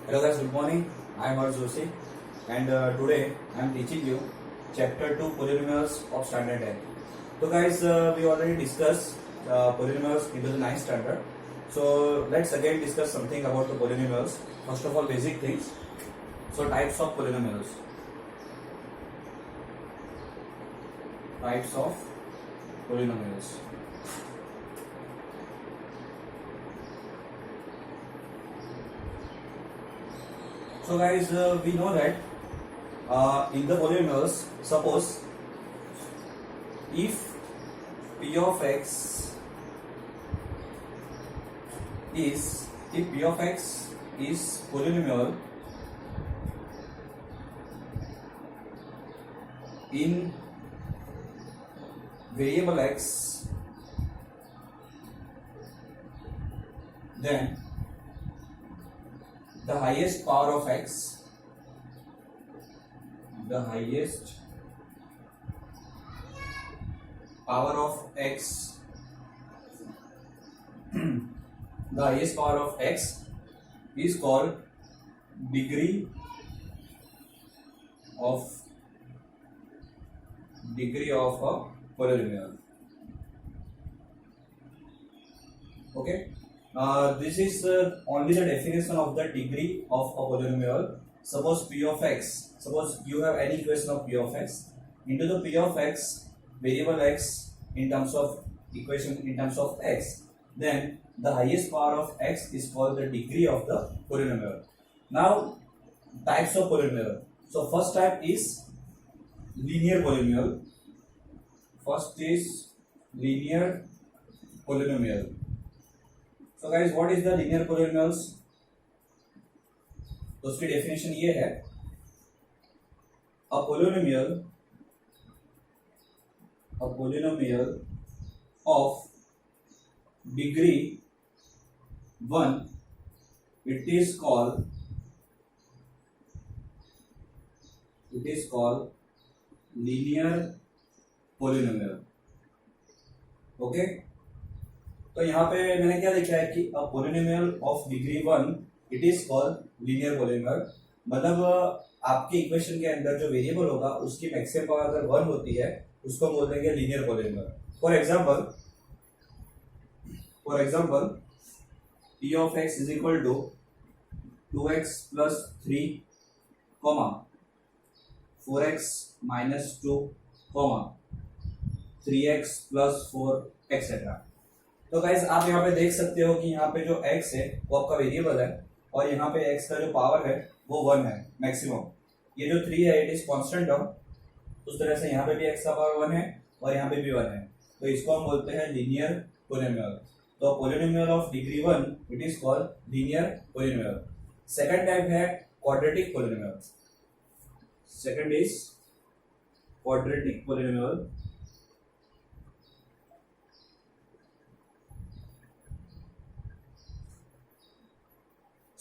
Hello guys, good morning. I am Harsh Joshi and today I am teaching you chapter 2 polynomials of standard 10. So guys, we already discussed polynomials into the 9th standard. So let's again discuss something about the polynomials. First of all, basic things. So types of polynomials. Types of polynomials. So guys, we know that in the polynomials, suppose if p of x is polynomial in variable x, then the highest power of x, the highest power of x, the highest power of x is called degree of a polynomial. Okay. This is only the definition of the degree of a polynomial. Suppose p of x, suppose you have any equation of p of x, into the p of x, variable x in terms of equation in terms of x, then the highest power of x is called the degree of the polynomial. Now types of polynomial. So first type is linear polynomial. First is linear polynomial. तो guys what is the linear polynomials? तो उसकी definition ये है, a polynomial of degree 1, it is called linear polynomial. Okay, तो यहाँ पे मैंने क्या लिखा है कि a polynomial of degree 1 it is called linear polynomial. मतलब आपके इक्वेशन के अंदर जो वेरिएबल होगा उसकी मैक्सिमम पावर अगर 1 होती है उसको बोल देंगे linear polynomial. For example p of x is equal to 2x plus 3 comma 4x minus 2 comma 3x plus 4 etcetera. तो गाइस आप यहाँ पे देख सकते हो कि यहाँ पे जो x है वो आपका वेरिएबल है और यहाँ पे x का जो पावर है वो 1 है मैक्सिमम. ये जो 3 है इट इज कांस्टेंट टर्म. उस तरह से यहाँ पे भी x का पावर 1 है और यहाँ पे भी 1 है. तो इसको हम बोलते हैं लीनियर पोलिनोमियल. तो polynomial of degree 1 it is called linear polynomial. Second type है quadratic polynomial. Second is quadratic polynomial.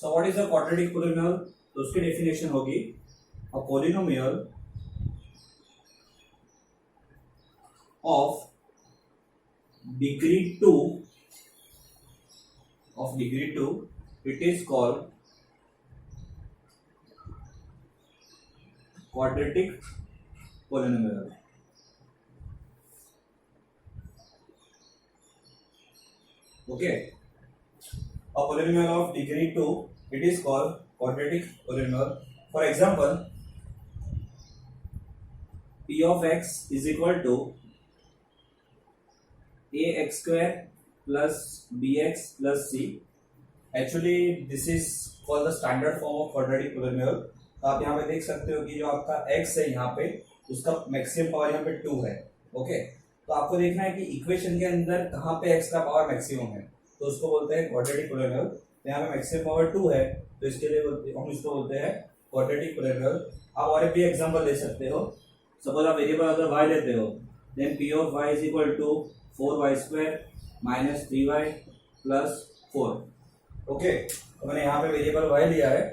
So what is the quadratic polynomial? तो उसकी डेफिनेशन होगी a polynomial of degree 2 it is called quadratic polynomial. Okay, a polynomial of degree 2 it is called quadratic polynomial. For example, p of x is equal to ax square plus bx plus c. Actually this is called the standard form of quadratic polynomial. तो आप यहाँ पे देख सकते हो कि जो आपका x है यहाँ पे उसका मैक्सिमम पावर यहाँ पे 2 है. ओके, तो आपको देखना है कि इक्वेशन के अंदर कहाँ पे x का पावर मैक्सिमम है, तो उसको बोलते हैं क्वाड्रेटिक पोलिनोमियल. तो यहाँ पे मैक्सिमम पावर 2 है तो इसके लिए हम इसको बोलते हैं क्वाड्रेटिक पोलिनोमियल. आप और भी एग्जांपल ले सकते हो. सपोज आप वेरिएबल अगर y लेते हो, then p of y is equal to 4y square minus 3y plus 4. Okay, तो मैंने यहाँ पे वेरिएबल y लिया है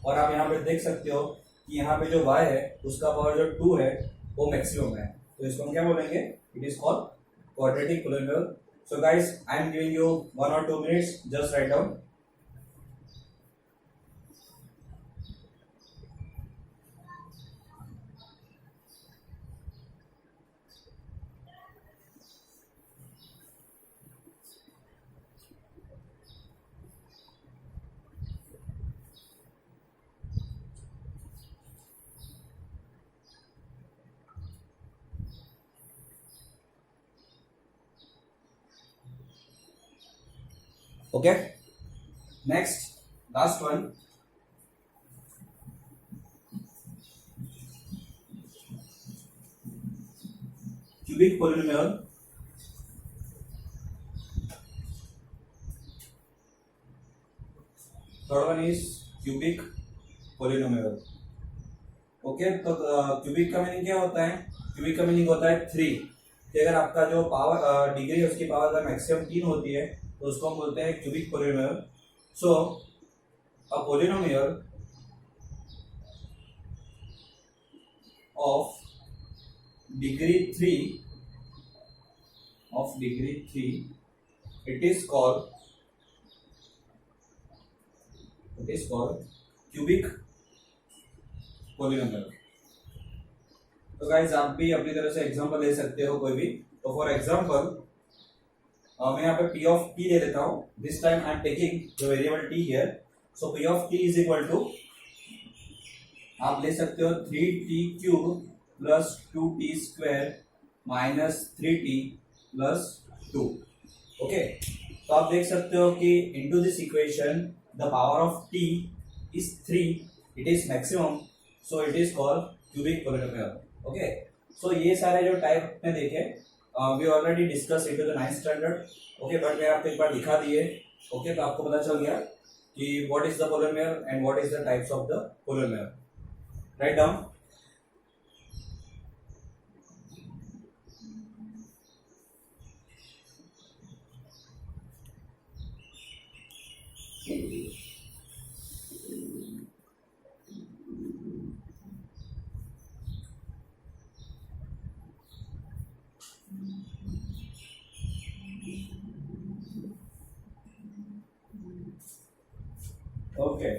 और आप यहाँ पे देख सकते हो कि यहाँ पे जो y है उसका पावर जो 2 है वो मैक्सिमम है. तो इसको हम क्या बोलेंगे? It is called quadratic polynomial. So guys, I am giving you 1 or 2 minutes, just write down. Okay, next last one, cubic polynomial. Third one is cubic polynomial. Okay, तो क्यूबिक का मीनिंग क्या होता है? क्यूबिक का meaning होता है 3 कि अगर आपका जो पावर डिग्री है उसकी पावर अगर मैक्सिमम 3 होती है तो उसको हम बोलते हैं cubic polynomial. So a polynomial of degree 3 it is called cubic polynomial. तो गाइज आप भी अपनी तरह से एग्जांपल ले सकते हो कोई भी। तो फॉर एग्जांपल मैं यहाँ पे p ऑफ t ले लेता हूँ। This time I am taking the variable t here. So p of t is equal to, आप ले सकते हो 3t cube plus 2t square minus 3t plus 2। Okay, तो आप देख सकते हो कि into this equation the power of t is 3, it is maximum, so it is called cubic polynomial। Okay, so ये सारे जो टाइप में देखे we already discuss into the 9th standard. Okay, but मैं आपको एक बार दिखा दिए। ओके, तो आपको पता चल गया कि what is the polynomial and what is the types of the polynomial. Write down. Okay,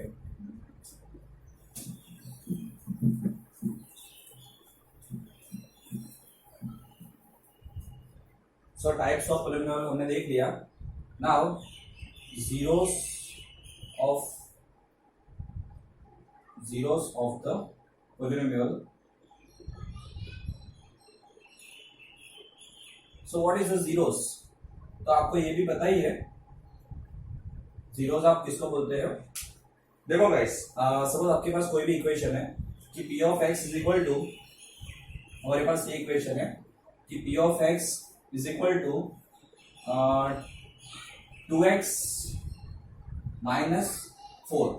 so types of polynomial हमने देख लिया। Now zeros of the polynomial. So what is the zeros? तो आपको ये भी पता ही है जीरोस आप किसको बोलते हो। देखो गाइस, सपोज आपके पास कोई भी इक्वेशन है कि p of x is equal to, हमारे पास ये इक्वेशन है कि p of x is equal to 2x minus 4।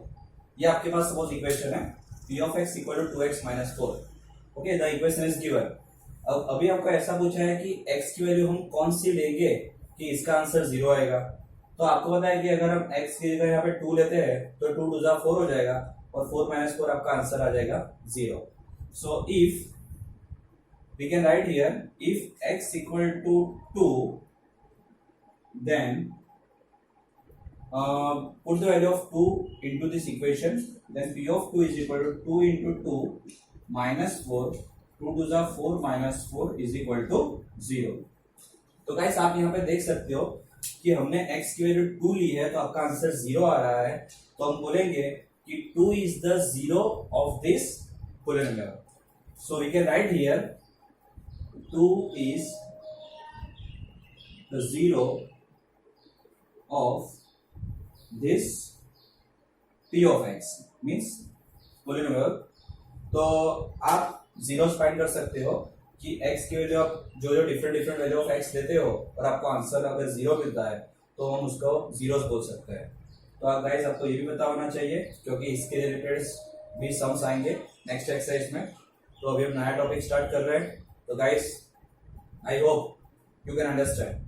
ये आपके पास सपोज इक्वेशन है p of x equal to 2x minus 4। Okay, the equation is given. अब अभी आपको ऐसा पूछा है कि x की वैल्यू हम कौन सी लेंगे कि इसका आंसर 0 आएगा। तो आपको पता है कि अगर हम x की जगह यहाँ पे 2 लेते हैं तो 2 2 जा 4 हो जाएगा और 4 माइनस 4 आपका आंसर आ जाएगा 0। So if we can write here if x equal to 2 then put the value of 2 into this equation, then p of 2 is equal to 2 into 2 minus 4, 2 2 जा 4 minus 4 is equal to 0। तो guys आप यहाँ पे देख सकते हो कि हमने x की वैल्यू 2 ली है तो आपका आंसर 0 आ रहा है। तो हम बोलेंगे कि 2 is the zero of this polynomial। So we can write here 2 is the zero of this p of x means polynomial। तो आप जीरोस फाइंड कर सकते हो कि x की वैल्यू आप जो डिफरेंट वैल्यू ऑफ x लेते हो और आपको आंसर अगर 0 मिलता है तो हम उसको जीरोस बोल सकते हैं। तो आप गाइस आपको ये भी पता होना चाहिए क्योंकि इसके रिलेटेड भी सम्स आएंगे नेक्स्ट एक्सरसाइज में। तो अभी हम नया टॉपिक स्टार्ट कर रहे हैं। तो guys I hope you can understand,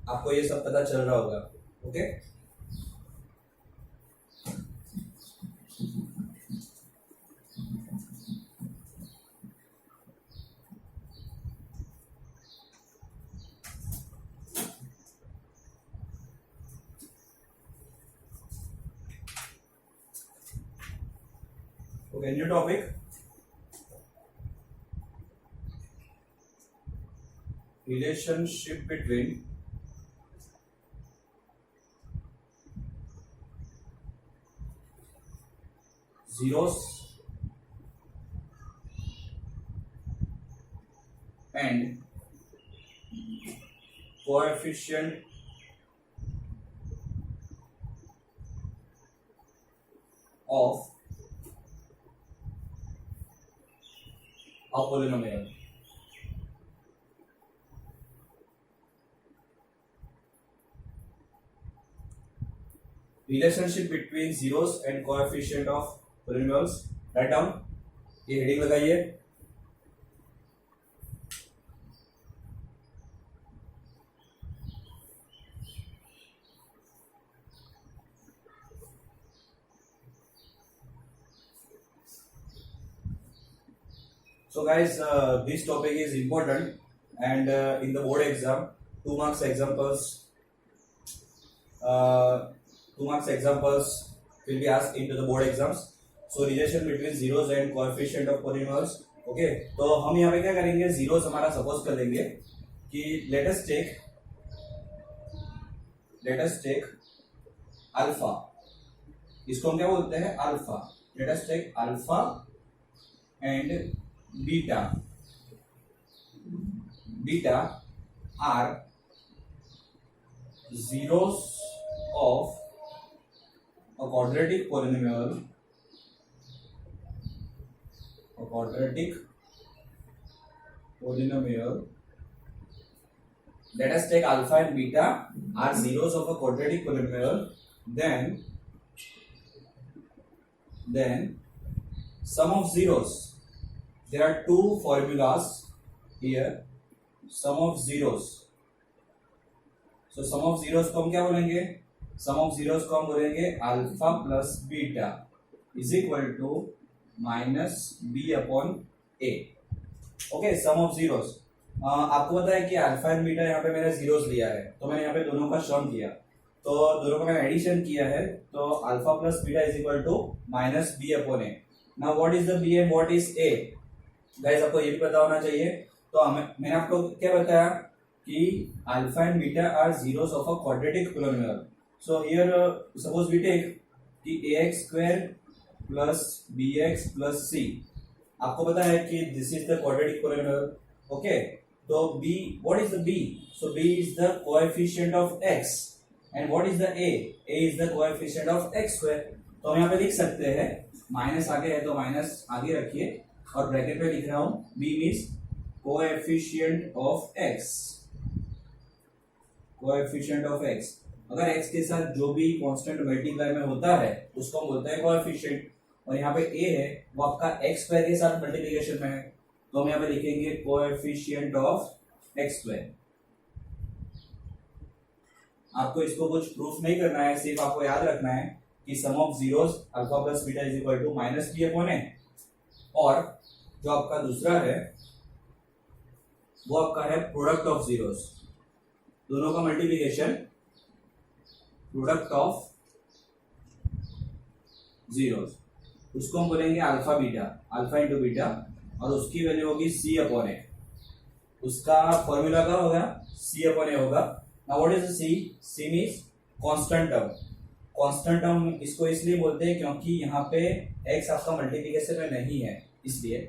आपको ये सब पता चल रहा होगा। Okay, okay, new topic, relationship between zeros and coefficient of a polynomial. Relationship between zeros and coefficient of polynomials. Write down. ये हेडिंग लगाइए. So guys, this topic is important, and in the board exam, 2 marks examples, 2 marks examples will be asked into the board exams. So relation between zeros and coefficient of polynomials. Okay, तो हम यहाँ पे क्या करेंगे, zeros हमारा suppose कर लेंगे कि let us take अल्फा. इसको हम क्या बोलते हैं, alpha. Let us take alpha and beta are zeros of a quadratic polynomial. Let us take alpha and beta are zeros of a quadratic polynomial. Then sum of zeros. There are two formulas here. Sum of zeros. So sum of zeros को हम क्या बोलेंगे? Sum of zeros को हम बोलेंगे alpha plus beta is equal to minus B upon a. Okay, sum of zeros. आपको पता है कि अल्फा एंड बीटा यहाँ पे मैंने जीरोस लिया है, तो मैंने यहाँ पे दोनों का सम किया, तो दोनों का मैंने एडिशन किया है, तो alpha plus beta is equal to minus B upon a. Now what is the b and what is a? Guys आपको ये भी पता होना चाहिए. तो मैंने आपको क्या बताया कि alpha and beta are zeros of a quadratic polynomial. So here suppose we take कि ax square plus bx plus c. आपको पता है कि this is the quadratic polynomial. Okay, तो b, what is the b? So b is the coefficient of x and what is the a? a is the coefficient of x square. तो हम यहाँ पे लिख सकते हैं, माइनस आगे है तो माइनस आगे रखिए और ब्रैकेट में लिख रहा हूं b means coefficient of x. Coefficient of x, अगर x के साथ जो भी कांस्टेंट मल्टीप्लाई में होता है उसको हम बोलते हैं कोएफिशिएंट. और यहाँ पे a है वो आपका x स्क्वायर के साथ मल्टीप्लिकेशन में है, तो हम यहाँ पे लिखेंगे कोएफिशिएंट ऑफ x स्क्वायर. आपको इसको कुछ प्रूफ नहीं करना है, सिर्फ आपको याद रखना है कि sum of zeros alpha plus beta is equal to minus B upon A. और जो आपका दूसरा है वो आपका है प्रोडक्ट ऑफ जीरोस, दोनों का मल्टीप्लिकेशन, प्रोडक्ट ऑफ जीरोस, उसको हम बोलेंगे alpha beta, alpha into beta, और उसकी वैल्यू होगी सी अपॉन ए. उसका फॉर्मूला क्या होगा, सी अपॉन ए होगा. Now what is c? C means constant term. Constant term इसको इसलिए बोलते हैं क्योंकि यहाँ पे x आपका मल्टीप्लिकेशन में नहीं है, इसलिए.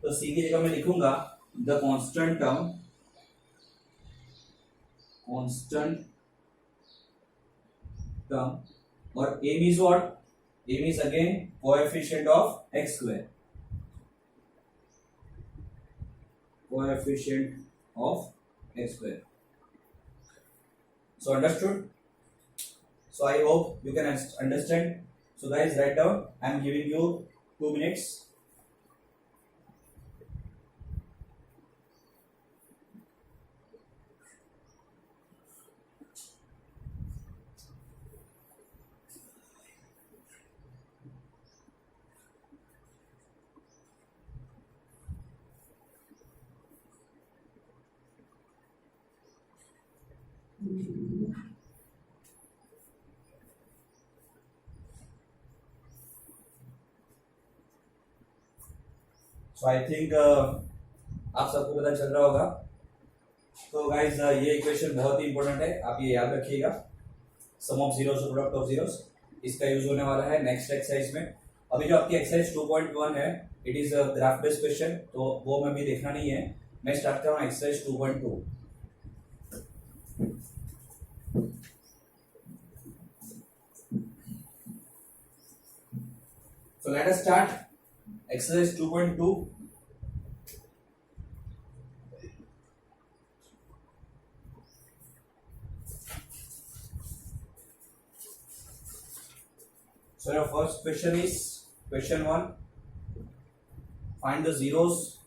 तो c की जगह मैं लिखूंगा द कांस्टेंट टर्म, और a means what? a means again coefficient of x square, coefficient of x square. So understood? So I hope you can understand. So guys, write down. I am giving you 2 minutes. So I think आप सबको पता चल रहा होगा. तो guys ये equation बहुत ही important है, आप ये याद रखिएगा. सम ऑफ जीरोस और प्रोडक्ट ऑफ जीरोस, इसका यूज होने वाला है नेक्स्ट एक्सरसाइज में. अभी जो आपकी एक्सरसाइज 2.1 है, it is graph based question, तो वो में भी देखना नहीं है. मैं स्टार्ट कर रहा हूँ exercise 2.2. So let us start exercise 2.2. So your first question is question 1. Find the zeros.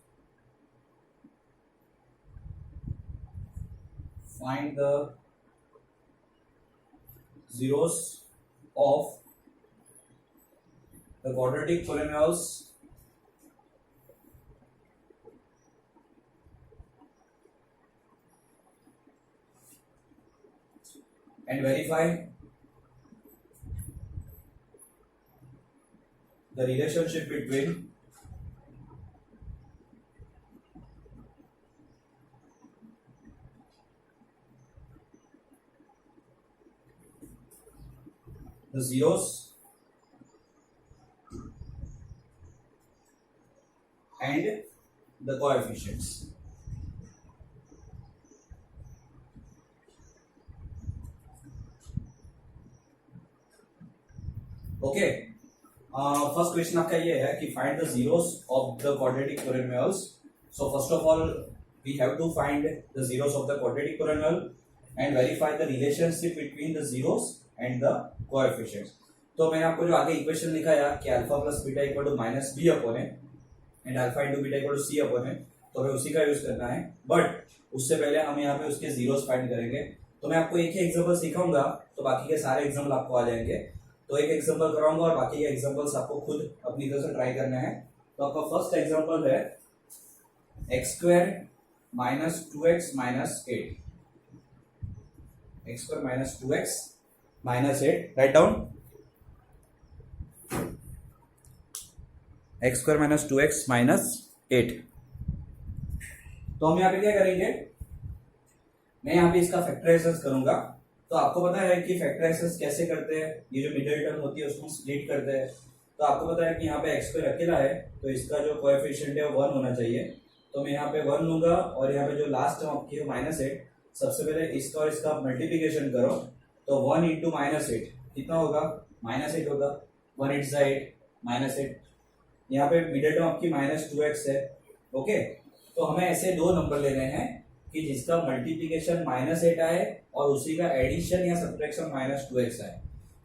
Find the zeros of the quadratic polynomials and verify the relationship between the zeros and the coefficients. Okay, first question आपका ये है कि find the zeros of the quadratic polynomials. So first of all we have to find the zeros of the quadratic polynomial and verify the relationship between the zeros and the coefficients. तो मैंने आपको जो आगे equation लिखाया कि alpha plus beta equal to minus B upon A and alpha into beta equal to C upon A, तो हमें उसी का यूज करना है. बट उससे पहले हम यहाँ पे उसके जीरोस फाइंड करेंगे. तो मैं आपको एक ही एग्जांपल सिखाऊंगा, तो बाकी के सारे एग्जांपल आपको आ जाएंगे. तो एक एग्जांपल कराऊंगा और बाकी के एग्जांपल्स आपको खुद अपनी तरफ से ट्राई करना है. तो आपका फर्स्ट एग्जांपल है x square minus 2x minus 8. X square minus 2x minus 8. Write down x square minus 2x minus 8. तो हम यहाँ पे क्या करेंगे, मैं यहाँ पे इसका फैक्टराइजेशन करूंगा. तो आपको पता है कि फैक्टराइजेशन कैसे करते हैं, ये जो मिडिल टर्म होती है उसको स्प्लिट करते हैं. तो आपको पता है कि यहाँ पे एक्स स्क्वायर अकेला है, तो इसका जो कोएफिशिएंट है वो 1 होना चाहिए. तो मैं यहाँ पे 1 लूंगा और यहाँ पे जो लास्ट टर्म आपकी है माइनस 8. सबसे पहले इसका और इसका मल्टीप्लीकेशन करो, तो 1 इंटू माइनस 8 कितना होगा, माइनस 8 होगा. 1 8 8 माइनस 8. यहाँ पे मिडिल टर्म आपकी माइनस 2x है. ओके, तो हमें ऐसे दो नंबर लेने हैं कि जिसका मल्टीप्लीकेशन माइनस 8 आए और उसी का एडिशन या सब्ट्रैक्शन माइनस 2x आए.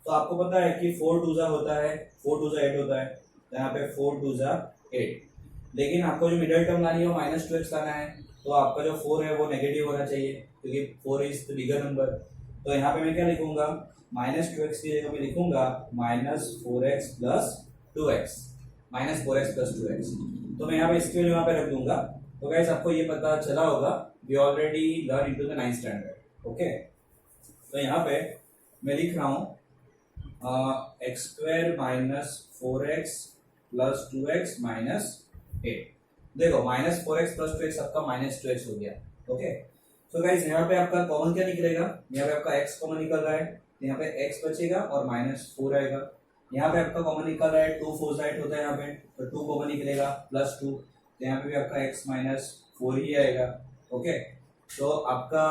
तो आपको पता है कि 4 2 होता है, 4 2 8 होता है. तो यहाँ पे 4 2 8. लेकिन आपको जो मिडिल टर्म लानी है वो माइनस 2x लाना है. तो आपका जो 4 है वो नेगेटिव होना चाहिए क्योंकि 4 इज द बिगर नंबर. तो यहाँ पे मैं क्या लिखूंगा, माइनस 2x की जगह मैं लिखूंगा minus 4x plus 2x. Minus 4x plus 2x. तो मैं यहाँ पे इसके यहाँ पे रख दूंगा. तो गाइस आपको ये पता चला होगा, we already learn into the 9th standard. Okay, तो यहाँ पे मैं लिख रहा हूँ x square minus 4x plus 2x minus 8. देखो माइनस 4x प्लस 2x आपका माइनस 2x हो गया. ओके, तो गाइस यहाँ पे आपका कॉमन क्या निकलेगा, यहाँ पे आपका x कॉमन निकल रहा है, तो यहाँ पे x बचेगा और माइनस 4 आएगा. यहाँ पे आपका कॉमन निकल रहा है 2 4 8 होता है यहाँ पे, तो 2 कॉमन निकलेगा प्लस 2. यहाँ पे भी आपका x माइनस 4 ही आएगा. ओके, तो आपका